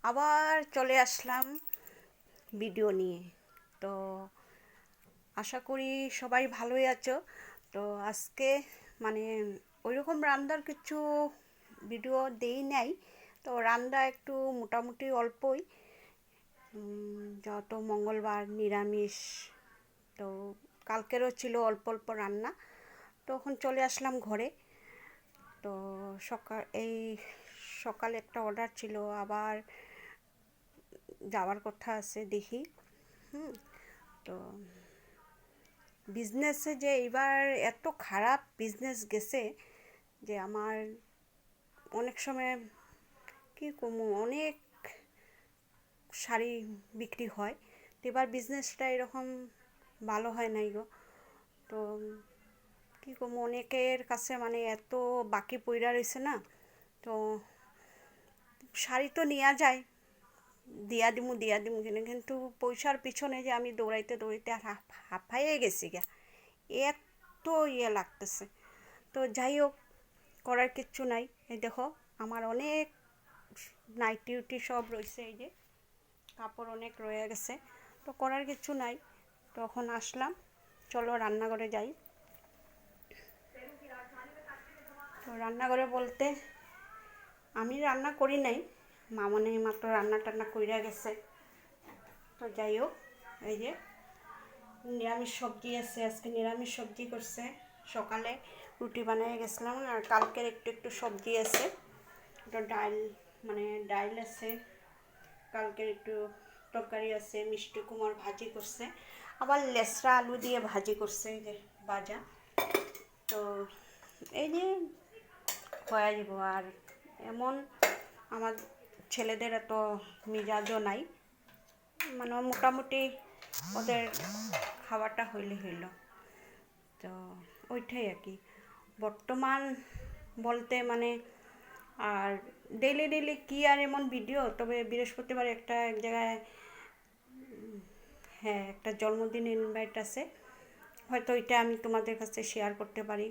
আবার চলে আসলাম ভিডিও নিয়ে। তো আশা করি সবাই ভালোই আছো। তো আজকে মানে ওইরকম রান্নার কিছু ভিডিও দেই নাই। তো রান্না একটু মোটামুটি অল্পই, যত মঙ্গলবার নিরামিষ। তো কালকেরও ছিল অল্প অল্প রান্না। তখন চলে আসলাম ঘরে। তো সকালে একটা অর্ডার ছিল, আবার যাওয়ার কথা আছে, দেখি। তো বিজনেসে যে এবার এত খারাপ বিজনেস গেছে যে আমার অনেক সময় কি কমু, অনেক শাড়ি বিক্রি হয়। তো এবার বিজনেসটা এরকম ভালো হয় নাই গো। তো কি কমু, অনেকের কাছে মানে এত বাকি পইরা রয়েছে না। তো শাড়ি তো নেওয়া যায়, দিয়া দিমু কিনে, কিন্তু পয়সার পিছনে যে আমি দৌড়াইতে দৌড়াইতে আর হাঁপাইয়ে গেছি গা, এত ইয়ে লাগতেছে। তো যাই হোক, করার কিচ্ছু নাই। এই দেখো, আমার অনেক নাইটি উটি সব রয়েছে, এই যে কাপড় অনেক রয়ে গেছে। তো করার কিছু নাই। তখন আসলাম, চলো রান্নাঘরে যাই। তো রান্নাঘরে বলতে আমি রান্না করি নাই, মামনি মাত্র রান্না টান্না কইরা গেছে। তো যাই হোক, এই যে নিরামিষ সবজি আছে, আজকে নিরামিষ সবজি করছে। সকালে রুটি বানিয়ে গেছিলাম, আর কালকের একটু একটু সবজি আছে। একটা ডাল, মানে ডাল আছে, কালকের একটু তরকারি আছে, মিষ্টি কুমড় ভাজি করছে, আবার লেসরা আলু দিয়ে ভাজি করছে, এই যে ভাজা। তো এই যে হয়ে যাব। আর এমন আমার ছেলেদের এত মিজাজও নাই, মানে মোটামুটি ওদের খাওয়াটা হইলে হইল। তো ওইটাই আর কি বর্তমান বলতে, মানে আর ডেইলি ডেইলি কি আর এমন ভিডিও। তবে বৃহস্পতিবার একটা এক জায়গায়, হ্যাঁ, একটা জন্মদিন ইনভাইট আছে, হয়তো এটা আমি তোমাদের কাছে শেয়ার করতে পারি।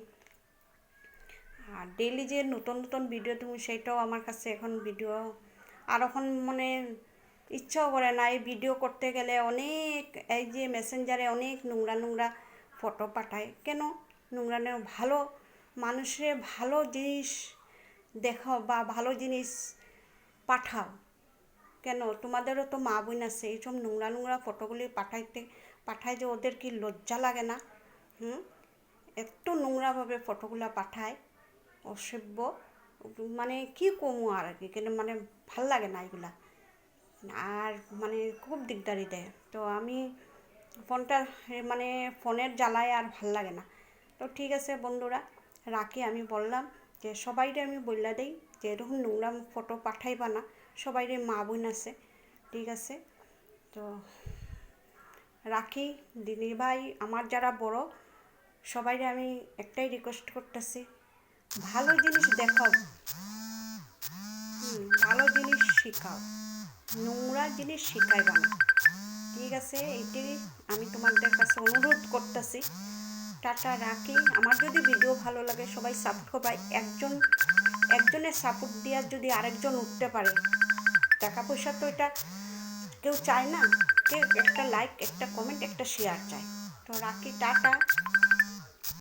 আর ডেইলি যে নতুন নতুন ভিডিও তুমি, সেইটাও আমার কাছে এখন ভিডিও আর এখন মানে ইচ্ছাও করে না। এই ভিডিও করতে গেলে অনেক, এই যে মেসেঞ্জারে অনেক নোংরা নোংরা ফটো পাঠায়। কেন নোংরা নোংরা? ভালো মানুষের ভালো জিনিস দেখাও বা ভালো জিনিস পাঠাও। কেন, তোমাদেরও তো মা বোন আছে, এইসব নোংরা নোংরা ফটোগুলি পাঠায় যে, ওদের কি লজ্জা লাগে না? এত নোংরাভাবে ফটোগুলো পাঠায়, অসভ্য। মানে কি কমু আর কি, কিন্তু মানে ভাল লাগে না এগুলা। আর মানে খুব দিকদারি দেয়। তো আমি ফোনটা, মানে ফোনের জ্বালায় আর ভাল লাগে না। তো ঠিক আছে বন্ধুরা, রাখি। আমি বললাম যে সবাইরে আমি বললা দেই যে এরকম নোংরা ফটো পাঠাইবা না, সবাইরে মা বোন আছে, ঠিক আছে? তো রাখি। দিদি ভাই, আমার যারা বড়, সবাইরে আমি একটাই রিকোয়েস্ট করতেছি, ভালো জিনিস দেখাও, ভালো জিনিস শিখাও, নোংরা জিনিস শিখাইবা না, ঠিক আছে? এইটাই আমি তোমাদের কাছে অনুরোধ করতেছি। টাটা, রাখি। আমার যদি ভিডিও ভালো লাগে, সবাই সাপোর্ট করবে। একজনের সাপোর্ট দেওয়ার যদি আরেকজন উঠতে পারে, টাকা পয়সা তো এটা কেউ চায় না, কেউ একটা লাইক, একটা কমেন্ট, একটা শেয়ার চায়। তো রাখি, টাটা।